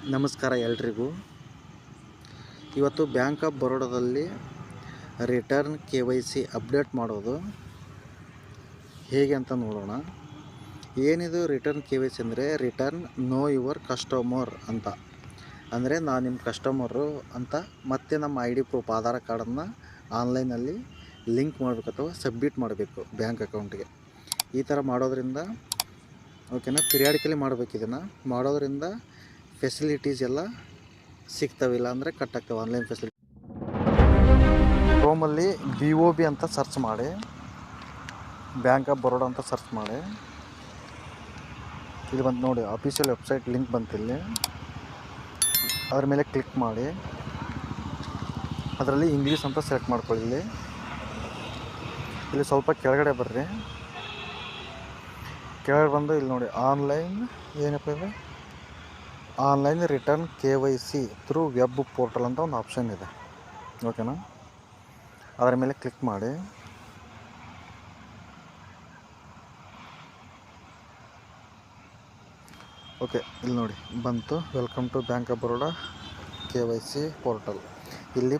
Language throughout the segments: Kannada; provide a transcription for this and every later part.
ನಮಸ್ಕಾರ ಎಲ್ರಿಗೂ. ಇವತ್ತು ಬ್ಯಾಂಕ್ ಆಫ್ ಬರೋಡಾದಲ್ಲಿ ರಿಟರ್ನ್ KYC ಅಪ್ಡೇಟ್ ಮಾಡೋದು ಹೇಗೆ ಅಂತ ನೋಡೋಣ. ಏನಿದು ರಿಟರ್ನ್ KYC ಅಂದರೆ ರಿಟರ್ನ್ ನೋ ಯುವರ್ ಕಸ್ಟಮರ್ ಅಂತ. ಅಂದರೆ ನಾನು ನಿಮ್ಮ ಕಸ್ಟಮರು ಅಂತ ಮತ್ತೆ ನಮ್ಮ ID ಪ್ರೂಫ್ ಆಧಾರ್ ಕಾರ್ಡನ್ನು ಆನ್ಲೈನಲ್ಲಿ ಲಿಂಕ್ ಮಾಡಬೇಕು ಅಥವಾ ಸಬ್ಮಿಟ್ ಮಾಡಬೇಕು ಬ್ಯಾಂಕ್ ಅಕೌಂಟ್ಗೆ. ಈ ಥರ ಮಾಡೋದ್ರಿಂದ ಓಕೆನಾ, ಪಿರಿಯಾಡಿಕಲಿ ಮಾಡಬೇಕು. ಇದನ್ನು ಮಾಡೋದ್ರಿಂದ ಫೆಸಿಲಿಟೀಸ್ ಎಲ್ಲ ಸಿಗ್ತಾವಿಲ್ಲ ಅಂದರೆ ಕಟ್ ಆಗ್ತವೆ ಆನ್ಲೈನ್ ಫೆಸಿಲಿಟಿ. ಕ್ರೋಮಲ್ಲಿ BOB ಅಂತ ಸರ್ಚ್ ಮಾಡಿ, ಬ್ಯಾಂಕ್ ಆಫ್ ಬರೋಡಾ ಅಂತ ಸರ್ಚ್ ಮಾಡಿ, ಇಲ್ಲಿ ಬಂತು ನೋಡಿ ಅಫಿಷಿಯಲ್ ವೆಬ್ಸೈಟ್ ಲಿಂಕ್ ಬಂತಿಲ್ಲಿ. ಅದ್ರ ಮೇಲೆ ಕ್ಲಿಕ್ ಮಾಡಿ ಅದರಲ್ಲಿ ಇಂಗ್ಲೀಷ್ ಅಂತ ಸೆಲೆಕ್ಟ್ ಮಾಡ್ಕೊಳ್ಳಿ. ಇಲ್ಲಿ ಸ್ವಲ್ಪ ಕೆಳಗಡೆ ಬರ್ರಿ. ಕೆಳಗಡೆ ಬಂದು ಇಲ್ಲಿ ನೋಡಿ ಆನ್ಲೈನ್ ಏನಪ್ಪ ಇದೆ, online return KYC through web portal ಅಂತ ಒಂದು ಆಪ್ಷನ್ ಇದೆ. ಓಕೆನಾ, ಅದರ ಮೇಲೆ ಕ್ಲಿಕ್ ಮಾಡಿ. ಓಕೆ, ಇಲ್ಲಿ ನೋಡಿ ಬಂತು welcome to bank of Baroda KYC portal. ಇಲ್ಲಿ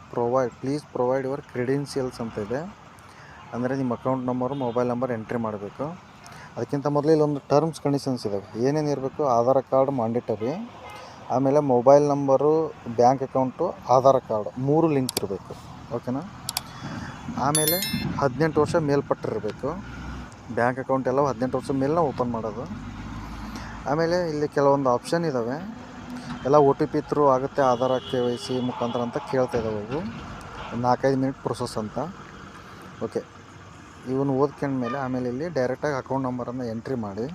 ಪ್ಲೀಸ್ ಪ್ರೊವೈಡ್ ಯುವರ್ ಕ್ರೆಡೆನ್ಷಿಯಲ್ಸ್ ಅಂತ ಇದೆ. ಅಂದರೆ ನಿಮ್ಮ account number, mobile number entry ಮಾಡಬೇಕು. ಅದಕ್ಕಿಂತ ಮೊದಲು ಇಲ್ಲೊಂದು ಟರ್ಮ್ಸ್ ಕಂಡೀಷನ್ಸ್ ಇದ್ದಾವೆ. ಏನೇನು ಇರಬೇಕು, ಆಧಾರ್ ಕಾರ್ಡ್ ಮ್ಯಾಂಡೇಟರಿ, ಆಮೇಲೆ mobile number, bank account, Aadhaar card 3 link ಇರಬೇಕು. ಓಕೆನಾ, ಆಮೇಲೆ 18 ವರ್ಷ ಮೇಲ್ಪಟ್ಟಿರಬೇಕು. ಬ್ಯಾಂಕ್ ಅಕೌಂಟ್ ಎಲ್ಲ 18 ವರ್ಷ ಮೇಲೇ ಓಪನ್ ಮಾಡೋದು. ಆಮೇಲೆ ಇಲ್ಲಿ ಕೆಲವೊಂದು ಆಪ್ಷನ್ ಇದ್ದಾವೆ. ಎಲ್ಲ OTP ಥ್ರೂ ಆಗುತ್ತೆ ಆಧಾರ್ KYC ಮುಖಾಂತರ ಅಂತ ಕೇಳ್ತಾ ಇದ್ದಾವೆ. ಇವು 4-5 ಮಿನಿಟ್ ಪ್ರೊಸೆಸ್ ಅಂತ. ಓಕೆ, ಇವನು ಓದ್ಕೊಂಡ್ಮೇಲೆ ಆಮೇಲೆ ಇಲ್ಲಿ ಡೈರೆಕ್ಟಾಗಿ ಅಕೌಂಟ್ ನಂಬರನ್ನು ಎಂಟ್ರಿ ಮಾಡಿ.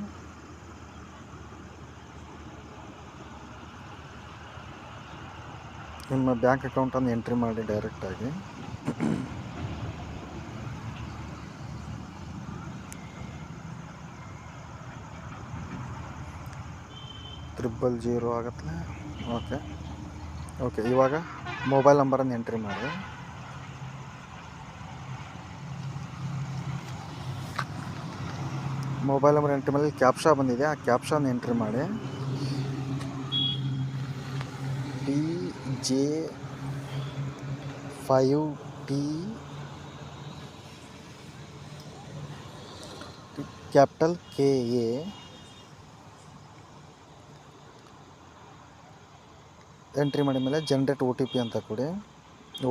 ನಿಮ್ಮ ಬ್ಯಾಂಕ್ ಅಕೌಂಟನ್ನು ಎಂಟ್ರಿ ಮಾಡಿ ಡೈರೆಕ್ಟಾಗಿ. ಟ್ರಿಬಲ್ 0 ಆಗತ್ತೆ. ಓಕೆ, ಇವಾಗ ಮೊಬೈಲ್ ನಂಬರನ್ನು ಎಂಟ್ರಿ ಮಾಡಿ. ಮೊಬೈಲ್ ನಂಬರ್ ಎಂಟ್ರಿ ಮೇಲೆ ಕ್ಯಾಪ್ಷಾ ಬಂದಿದೆ, ಆ ಕ್ಯಾಪ್ಷಾನ ಎಂಟ್ರಿ ಮಾಡಿ. PJ5T ಕ್ಯಾಪಿಟಲ್ KA ಎಂಟ್ರಿ ಮಾಡಿದ ಮೇಲೆ ಜನರೇಟ್ OTP ಅಂತ ಕೊಡಿ.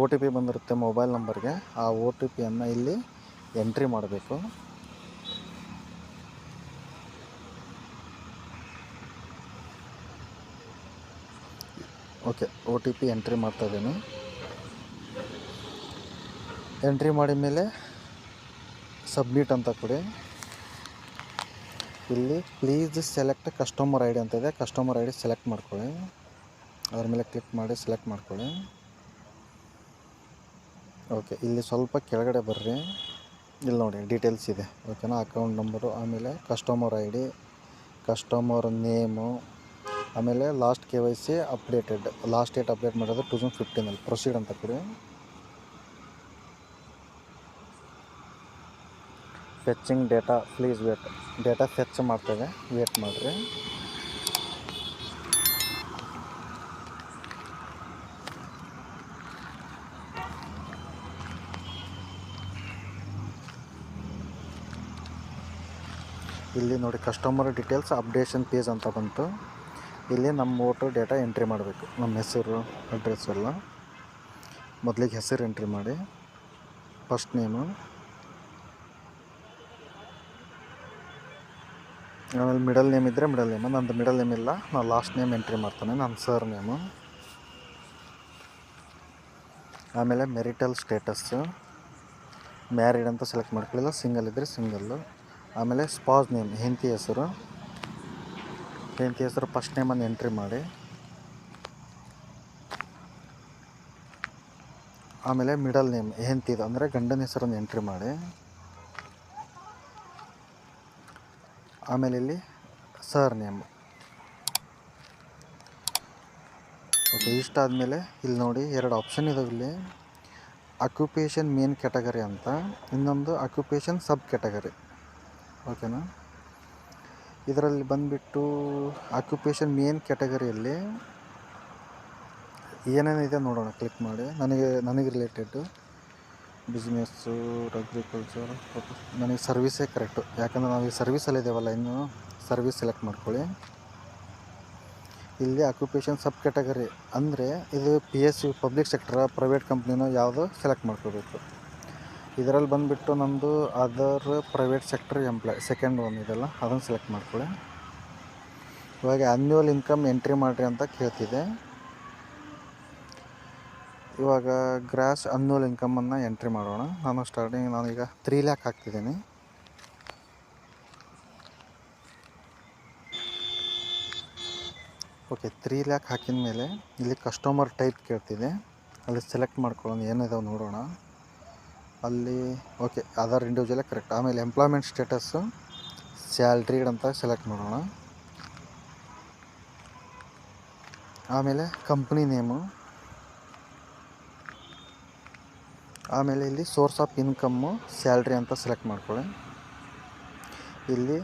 OTP ಬಂದಿರುತ್ತೆ ಮೊಬೈಲ್ ನಂಬರ್ಗೆ. ಆ OTPಯನ್ನು ಇಲ್ಲಿ ಎಂಟ್ರಿ ಮಾಡಬೇಕು. ಓಕೆ, OTP ಎಂಟ್ರಿ ಮಾಡ್ತಾ ಇದ್ದೀನಿ. ಎಂಟ್ರಿ ಮಾಡಿದ ಮೇಲೆ ಸಬ್ಮಿಟ್ ಅಂತ ಕೊಡಿ. ಇಲ್ಲಿ ಪ್ಲೀಸ್ ಸೆಲೆಕ್ಟ್ ಕಸ್ಟಮರ್ ID ಅಂತ ಇದೆ. ಕಸ್ಟಮರ್ ID ಸೆಲೆಕ್ಟ್ ಮಾಡ್ಕೊಳ್ಳಿ. ಅದರ ಮೇಲೆ ಕ್ಲಿಕ್ ಮಾಡಿ ಸೆಲೆಕ್ಟ್ ಮಾಡ್ಕೊಳ್ಳಿ. ಓಕೆ, ಇಲ್ಲಿ ಸ್ವಲ್ಪ ಕೆಳಗಡೆ ಬರ್ರಿ. ಇಲ್ಲಿ ನೋಡಿ ಡೀಟೇಲ್ಸ್ ಇದೆ. ಓಕೆನಾ, ಅಕೌಂಟ್ ನಂಬರು, ಆಮೇಲೆ ಕಸ್ಟಮರ್ ID, ಕಸ್ಟಮರ್ ನೇಮು, ಆಮೇಲೆ last KYC updated, last date update ಮಾಡೋದು 2015 ಪ್ರೊಸೀಡ್ ಅಂತ ಕೊಡಿ. Fetching data, please wait. Data fetch ಮಾಡ್ತೇವೆ, ವೇಟ್ ಮಾಡಿರಿ. ಇಲ್ಲಿ ನೋಡಿ ಕಸ್ಟಮರ್ ಡೀಟೇಲ್ಸ್ ಅಪ್ಡೇಷನ್ ಪೇಜ್ ಅಂತ ಬಂತು. ಇಲ್ಲಿ ನಮ್ಮ ವೋಟರ್ ಡೇಟಾ ಎಂಟ್ರಿ ಮಾಡಬೇಕು. ನಮ್ಮ ಹೆಸರು, ಅಡ್ರೆಸ್ ಎಲ್ಲ. ಮೊದಲಿಗೆ ಹೆಸರು ಎಂಟ್ರಿ ಮಾಡಿ, ಫಸ್ಟ್ ನೇಮು, ಆಮೇಲೆ ಮಿಡಲ್ ನೇಮ್ ಇದ್ದರೆ ಮಿಡಲ್ ನೇಮು. ನಂದು ಮಿಡಲ್ ನೇಮ್ ಇಲ್ಲ, ನಾನು ಲಾಸ್ಟ್ ನೇಮ್ ಎಂಟ್ರಿ ಮಾಡ್ತಾನೆ, ನನ್ನ ಸರ್ ನೇಮು. ಆಮೇಲೆ ಮೆರಿಟಲ್ ಸ್ಟೇಟಸ್ಸು, ಮ್ಯಾರಿಡ್ ಅಂತ ಸೆಲೆಕ್ಟ್ ಮಾಡ್ಕೊಳ್ಳಿಲ್ಲ, ಸಿಂಗಲ್ ಇದ್ದರೆ ಸಿಂಗಲ್ಲು. ಆಮೇಲೆ ಸ್ಪಾಸ್ ನೇಮ್, ಹೆಂಡತಿ ಹೆಸರು ಫಸ್ಟ್ ನೇಮನ್ನು ಎಂಟ್ರಿ ಮಾಡಿ. ಆಮೇಲೆ ಮಿಡಲ್ ನೇಮ್ ಹೆಂಡತಿದು ಅಂದರೆ ಗಂಡನ ಹೆಸರನ್ನು ಎಂಟ್ರಿ ಮಾಡಿ. ಆಮೇಲೆ ಇಲ್ಲಿ ಸರ್ ನೇಮ್. ಓಕೆ, ಇಷ್ಟಾದಮೇಲೆ ಇಲ್ಲಿ ನೋಡಿ 2 ಆಪ್ಷನ್ ಇದಾವೆ. ಇಲ್ಲಿ ಅಕ್ಯುಪೇಷನ್ ಮೇನ್ ಕ್ಯಾಟಗರಿ ಅಂತ, ಇನ್ನೊಂದು ಅಕ್ಯುಪೇಷನ್ ಸಬ್ ಕ್ಯಾಟಗರಿ. ಓಕೆನಾ, ಇದರಲ್ಲಿ ಬಂದುಬಿಟ್ಟು ಆಕ್ಯುಪೇಷನ್ ಮೇನ್ ಕ್ಯಾಟಗರಿಯಲ್ಲಿ ಏನೇನಿದೆ ನೋಡೋಣ. ಕ್ಲಿಕ್ ಮಾಡಿ ನನಗೆ ರಿಲೇಟೆಡ್ ಬಿಸ್ನೆಸ್ಸು, ಅಗ್ರಿಕಲ್ಚರ್, ನನಗೆ ಸರ್ವಿಸೇ ಕರೆಕ್ಟು. ಯಾಕಂದರೆ ನಾವು ಈ ಸರ್ವಿಸಲ್ಲಿದ್ದೇವಲ್ಲ, ಇನ್ನು ಸರ್ವಿಸ್ ಸೆಲೆಕ್ಟ್ ಮಾಡ್ಕೊಳ್ಳಿ. ಇಲ್ಲಿ ಆಕ್ಯುಪೇಷನ್ ಸಬ್ ಕ್ಯಾಟಗರಿ ಅಂದರೆ ಇದು PSU ಪಬ್ಲಿಕ್ ಸೆಕ್ಟರ್, ಪ್ರೈವೇಟ್ ಕಂಪ್ನಿನೋ ಯಾವುದು ಸೆಲೆಕ್ಟ್ ಮಾಡ್ಕೋಬೇಕು. ಇದರಲ್ಲಿ ಬಂದುಬಿಟ್ಟು ನಮ್ಮದು other private sector employ second one ಇದೆಲ್ಲ, ಅದನ್ನು ಸೆಲೆಕ್ಟ್ ಮಾಡ್ಕೊಳ್ಳಿ. ಇವಾಗ ಆ್ಯನ್ಯುವಲ್ ಇನ್ಕಮ್ ಎಂಟ್ರಿ ಮಾಡಿರಿ ಅಂತ ಕೇಳ್ತಿದೆ. ಇವಾಗ ಗ್ರಾಸ್ ಆ್ಯನ್ಯುವಲ್ ಇನ್ಕಮನ್ನು ಎಂಟ್ರಿ ಮಾಡೋಣ. ನಾನೀಗ 3 ಲ್ಯಾಕ್ ಹಾಕ್ತಿದ್ದೀನಿ. ಓಕೆ, 3 ಲ್ಯಾಕ್ ಹಾಕಿದ ಮೇಲೆ ಇಲ್ಲಿ ಕಸ್ಟಮರ್ ಟೈಪ್ ಕೇಳ್ತಿದೆ. ಅಲ್ಲಿ ಸೆಲೆಕ್ಟ್ ಮಾಡ್ಕೊಳ್ಳೋಣ, ಏನಿದಾವೆ ನೋಡೋಣ. ಅಲ್ಲಿ ಓಕೆ, ಆಧಾರ್ ಇಂಡಿವಿಜುವಲೇ ಕರೆಕ್ಟ್. ಆಮೇಲೆ ಎಂಪ್ಲಾಯ್ಮೆಂಟ್ ಸ್ಟೇಟಸ್ಸು ಸ್ಯಾಲ್ರಿಡ್ ಅಂತ ಸೆಲೆಕ್ಟ್ ಮಾಡೋಣ. ಆಮೇಲೆ ಕಂಪ್ನಿ ನೇಮು, ಆಮೇಲೆ ಇಲ್ಲಿ ಸೋರ್ಸ್ ಆಫ್ ಇನ್ಕಮ್ಮು ಸ್ಯಾಲ್ರಿ ಅಂತ ಸೆಲೆಕ್ಟ್ ಮಾಡ್ಕೊಳ್ಳಿ. ಇಲ್ಲಿ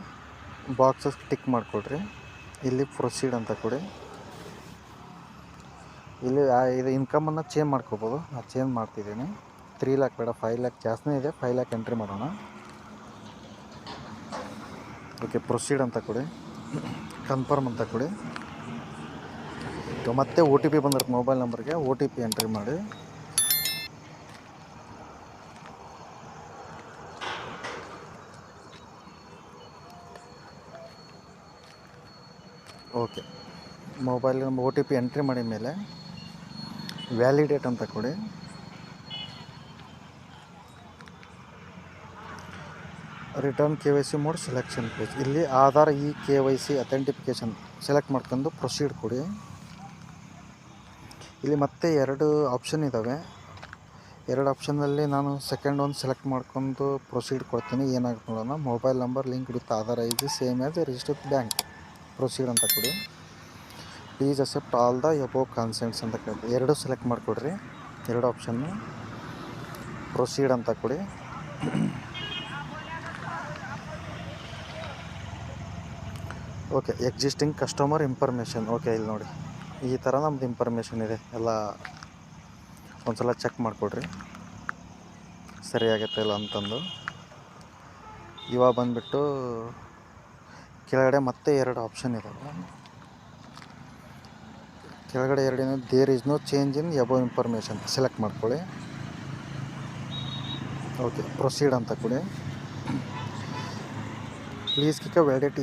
ಬಾಕ್ಸಸ್ ಟಿಕ್ ಮಾಡಿಕೊಡ್ರಿ. ಇಲ್ಲಿ ಪ್ರೊಸೀಡ್ ಅಂತ ಕೊಡಿ. ಇಲ್ಲಿ ಇದು ಇನ್ಕಮನ್ನು ಚೇಂಜ್ ಮಾಡ್ಕೋಬೋದು. ನಾನು ಚೇಂಜ್ ಮಾಡ್ತಿದ್ದೀನಿ. 3 ಲ್ಯಾಕ್ ಬೇಡ, 5 ಲ್ಯಾಕ್ ಜಾಸ್ತಿನೇ ಇದೆ. 5 ಲ್ಯಾಕ್ ಎಂಟ್ರಿ ಮಾಡೋಣ. ಓಕೆ, ಪ್ರೊಸೀಡ್ ಅಂತ ಕೊಡಿ. ಕನ್ಫರ್ಮ್ ಅಂತ ಕೊಡಿ. ಮತ್ತೆ OTP ಬಂದಿರುತ್ತೆ ಮೊಬೈಲ್ ನಂಬರ್ಗೆ. OTP ಎಂಟ್ರಿ ಮಾಡಿ. Okay, mobile number OTP entry ಮಾಡಿದ ಮೇಲೆ ವ್ಯಾಲಿಡೇಟ್ ಅಂತ ಕೊಡಿ. Return KYC mode selection page. ಇಲ್ಲಿ ಆಧಾರ್ KYC ಅಥೆಂಟಿಫಿಕೇಷನ್ ಸೆಲೆಕ್ಟ್ ಮಾಡ್ಕೊಂಡು ಪ್ರೊಸೀಡ್ ಕೊಡಿ. ಇಲ್ಲಿ ಮತ್ತೆ 2 ಆಪ್ಷನ್ ಇದ್ದಾವೆ. 2 ಆಪ್ಷನ್ನಲ್ಲಿ ನಾನು ಸೆಕೆಂಡ್ ಒಂದು ಸೆಲೆಕ್ಟ್ ಮಾಡ್ಕೊಂಡು ಪ್ರೊಸೀಡ್ ಕೊಡ್ತೀನಿ. ಏನಾಗುತ್ತೆ ನೋಡೋಣ. Mobile number link with Aadhaar ID same as registered bank. Proceed ಅಂತ ಕೊಡಿ. Please accept all the above consents ಅಂತ ಕೇಳ್ತೀವಿ. 2 ಸೆಲೆಕ್ಟ್ ಮಾಡಿಕೊಡ್ರಿ, 2 ಆಪ್ಷನ್ನು. ಪ್ರೊಸೀಡ್ ಅಂತ ಕೊಡಿ. Okay, existing customer information. Okay, ಇಲ್ಲಿ ನೋಡಿ ಈ ಥರ ನಮ್ಮದು ಇನ್ಫಾರ್ಮೇಷನ್ ಇದೆ. ಎಲ್ಲ ಒಂದು ಸಲ ಚೆಕ್ ಮಾಡಿಕೊಡ್ರಿ ಸರಿಯಾಗತ್ತೆ ಇಲ್ಲ ಅಂತಂದು. ಇವಾಗ ಬಂದುಬಿಟ್ಟು ಕೆಳಗಡೆ ಮತ್ತೆ 2 ಆಪ್ಷನ್ ಇದ್ದಾವೆ. ಕೆಳಗಡೆ 2 there is no change in above information select ಮಾಡ್ಕೊಳ್ಳಿ. ಓಕೆ, ಪ್ರೊಸೀಡ್ ಅಂತ ಕೊಡಿ. ಪ್ಲೀಸ್ ಕ್ಲಿಕ್ ವ್ಯಾಲಿಡೇಟ್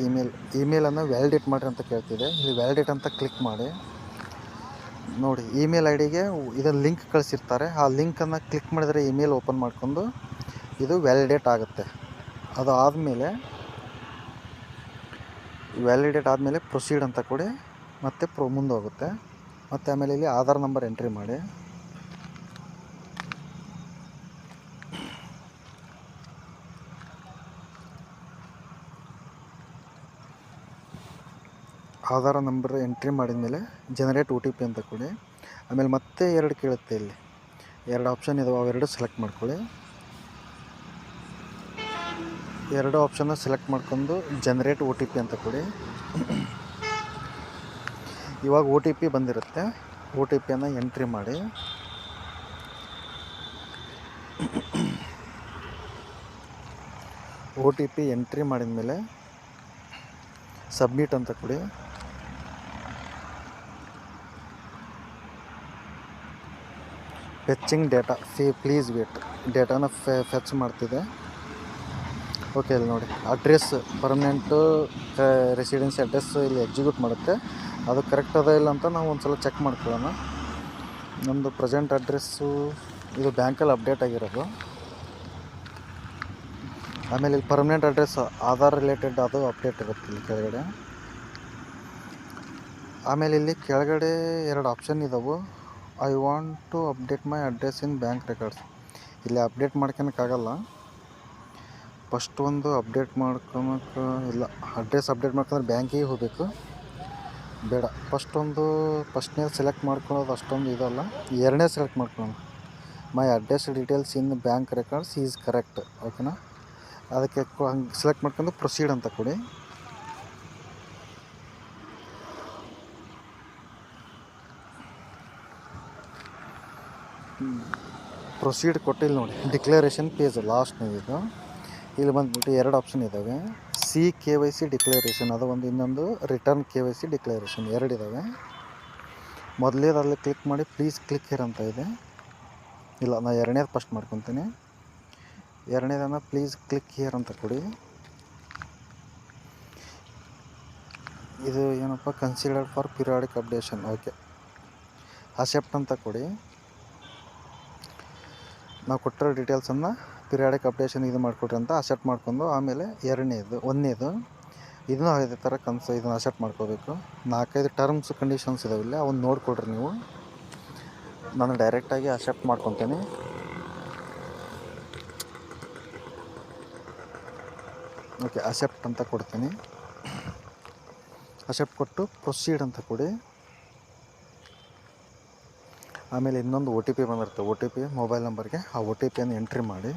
ಇಮೇಲನ್ನು ವ್ಯಾಲಿಡೇಟ್ ಮಾಡಿರಿ ಅಂತ ಕೇಳ್ತಿದೆ. ಇಲ್ಲಿ ವ್ಯಾಲಿಡೇಟ್ ಅಂತ ಕ್ಲಿಕ್ ಮಾಡಿ. ನೋಡಿ, ಇಮೇಲ್ IDಗೆ ಇದನ್ನು ಲಿಂಕ್ ಕಳಿಸಿರ್ತಾರೆ. ಆ ಲಿಂಕನ್ನು ಕ್ಲಿಕ್ ಮಾಡಿದರೆ ಇಮೇಲ್ ಓಪನ್ ಮಾಡ್ಕೊಂಡು ಇದು ವ್ಯಾಲಿಡೇಟ್ ಆಗುತ್ತೆ. ಅದು ಆದಮೇಲೆ ವ್ಯಾಲಿಡೇಟ್ ಆದಮೇಲೆ ಪ್ರೊಸೀಡ್ ಅಂತ ಕೊಡಿ. ಮತ್ತು ಮುಂದೆ ಹೋಗುತ್ತೆ. ಮತ್ತು ಆಮೇಲೆ ಇಲ್ಲಿ ಆಧಾರ್ ನಂಬರ್ ಎಂಟ್ರಿ ಮಾಡಿ. ಆಧಾರ್ ನಂಬರ್ ಎಂಟ್ರಿ ಮಾಡಿದ ಮೇಲೆ ಜನರೇಟ್ OTP ಅಂತ ಕೊಡಿ. ಆಮೇಲೆ ಮತ್ತೆ 2 ಕೇಳುತ್ತೆ. ಇಲ್ಲಿ 2 ಆಪ್ಷನ್ ಇದಾವೆ, ಅವೆರಡು ಸೆಲೆಕ್ಟ್ ಮಾಡ್ಕೊಳ್ಳಿ. 2 ಆಪ್ಷನ್ನ ಸೆಲೆಕ್ಟ್ ಮಾಡ್ಕೊಂಡು ಜನರೇಟ್ OTP ಅಂತ ಕೊಡಿ. ಇವಾಗ OTP ಬಂದಿರುತ್ತೆ. OTPಯನ್ನು ಎಂಟ್ರಿ ಮಾಡಿ. OTP ಎಂಟ್ರಿ ಮಾಡಿದ ಮೇಲೆ ಸಬ್ಮಿಟ್ ಅಂತ ಕೊಡಿ. Fetching data please wait. ಡೇಟಾನ fetch ಮಾಡ್ತಿದೆ. ಓಕೆ, ಇಲ್ಲಿ ನೋಡಿ ಅಡ್ರೆಸ್ ಪರ್ಮನೆಂಟು ರೆಸಿಡೆನ್ಸಿ ಅಡ್ರೆಸ್ ಇಲ್ಲಿ ಎಕ್ಸಿಕ್ಯೂಟ್ ಮಾಡುತ್ತೆ. ಅದು ಕರೆಕ್ಟ್ ಅದ ಇಲ್ಲ ಅಂತ ನಾವು ಒಂದು ಸಲ ಚೆಕ್ ಮಾಡ್ಕೊಳ್ಳೋಣ. ನಮ್ಮದು ಪ್ರೆಸೆಂಟ್ ಅಡ್ರೆಸ್ಸು ಇದು ಬ್ಯಾಂಕಲ್ಲಿ ಅಪ್ಡೇಟ್ ಆಗಿರೋದು. ಆಮೇಲೆ ಇಲ್ಲಿ ಪರ್ಮನೆಂಟ್ ಅಡ್ರೆಸ್ ಆಧಾರ್ ರಿಲೇಟೆಡ್ ಅದು ಅಪ್ಡೇಟ್ ಇರುತ್ತೆ ಇಲ್ಲಿ ಕೆಳಗಡೆ. ಆಮೇಲೆ ಇಲ್ಲಿ ಕೆಳಗಡೆ 2 ಆಪ್ಷನ್ ಇದ್ದಾವೆ. I want to update my address in bank records. ಇಲ್ಲಿ ಅಪ್ಡೇಟ್ ಮಾಡ್ಕೊಳಕ್ಕಾಗಲ್ಲ. ಫಸ್ಟ್ ಒಂದು ಅಪ್ಡೇಟ್ ಮಾಡ್ಕೊಳಕ್ಕೆ ಇಲ್ಲ, ಅಡ್ರೆಸ್ ಅಪ್ಡೇಟ್ ಮಾಡ್ಕೊಂಡ್ರೆ ಬ್ಯಾಂಕಿಗೆ ಹೋಗಬೇಕು. ಬೇಡ, ಫಸ್ಟ್ನೇ ಸೆಲೆಕ್ಟ್ ಮಾಡ್ಕೊಳ್ಳೋದು ಅಷ್ಟೊಂದು ಇದಲ್ಲ. 2ನೇ ಸೆಲೆಕ್ಟ್ ಮಾಡ್ಕೊಳ್ಳೋಣ. My address details in bank records is correct. ಓಕೆನಾ, ಅದಕ್ಕೆ ಹಂಗೆ ಸೆಲೆಕ್ಟ್ ಮಾಡ್ಕೊಂಡು ಪ್ರೊಸೀಡ್ ಅಂತ ಕೊಡಿ. ಪ್ರೊಸೀಡ್ ಕೊಟ್ಟಿಲ್ಲ ನೋಡಿ, ಡಿಕ್ಲರೇಷನ್ ಪೇಜ್ ಲಾಸ್ಟ್ನೇದು. ಇಲ್ಲಿ ಬಂದುಬಿಟ್ಟು 2 ಆಪ್ಷನ್ ಇದ್ದಾವೆ. ಸಿ KYC ಡಿಕ್ಲರೇಷನ್ ಅದು ಒಂದು, ಇನ್ನೊಂದು ರಿಟರ್ನ್ KYC ಡಿಕ್ಲರೇಷನ್ 2 ಇದ್ದಾವೆ. ಮೊದಲೇದಲ್ಲಿ ಕ್ಲಿಕ್ ಮಾಡಿ ಪ್ಲೀಸ್ ಕ್ಲಿಕ್ ಹಿಯರ್ ಅಂತ ಇದೆ. ಇಲ್ಲ, ನಾನು 2ನೇದು ಫಸ್ಟ್ ಮಾಡ್ಕೊತೀನಿ. 2ನೇದನ್ನು ಪ್ಲೀಸ್ ಕ್ಲಿಕ್ ಹಿಯರ್ ಅಂತ ಕೊಡಿ. ಇದು ಏನಪ್ಪ, considered for periodic updation. Okay, accept ಅಂತ ಕೊಡಿ. ನಾವು ಕೊಟ್ಟಿರೋ ಡೀಟೇಲ್ಸನ್ನು ಪಿರಿಯಾಡಿಕ್ ಅಪ್ಡೇಷನ್ ಇದು ಮಾಡಿಕೊಡ್ರಿ ಅಂತ ಅಸೆಪ್ಟ್ ಮಾಡ್ಕೊಂಡು, ಆಮೇಲೆ 1ನೇದು ಇದನ್ನು ಅದೇ ಥರ ಇದನ್ನು ಅಸೆಪ್ಟ್ ಮಾಡ್ಕೋಬೇಕು. 4-5 ಟರ್ಮ್ಸ್ ಕಂಡೀಷನ್ಸ್ ಇದಾವಿಲ್ಲ, ಅವನ್ನ ನೋಡಿಕೊಡ್ರಿ ನೀವು. ನಾನು ಡೈರೆಕ್ಟಾಗಿ ಅಸೆಪ್ಟ್ ಮಾಡ್ಕೊತೀನಿ. ಓಕೆ, ಅಸೆಪ್ಟ್ ಅಂತ ಕೊಡ್ತೀನಿ. ಅಸೆಪ್ಟ್ ಕೊಟ್ಟು ಪ್ರೊಸೀಡ್ ಅಂತ ಕೊಡಿ. ಆಮೇಲೆ ಇನ್ನೊಂದು OTP ಬಂದಿರುತ್ತೆ. OTP ಮೊಬೈಲ್ ನಂಬರ್ಗೆ ಆ OTPಯನ್ನು ಎಂಟ್ರಿ ಮಾಡಿ.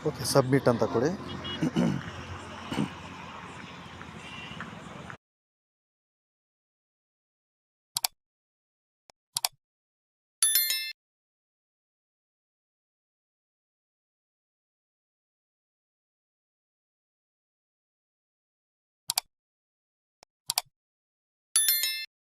ಓಕೆ, ಸಬ್ಮಿಟ್ ಅಂತ ಕೊಡಿ.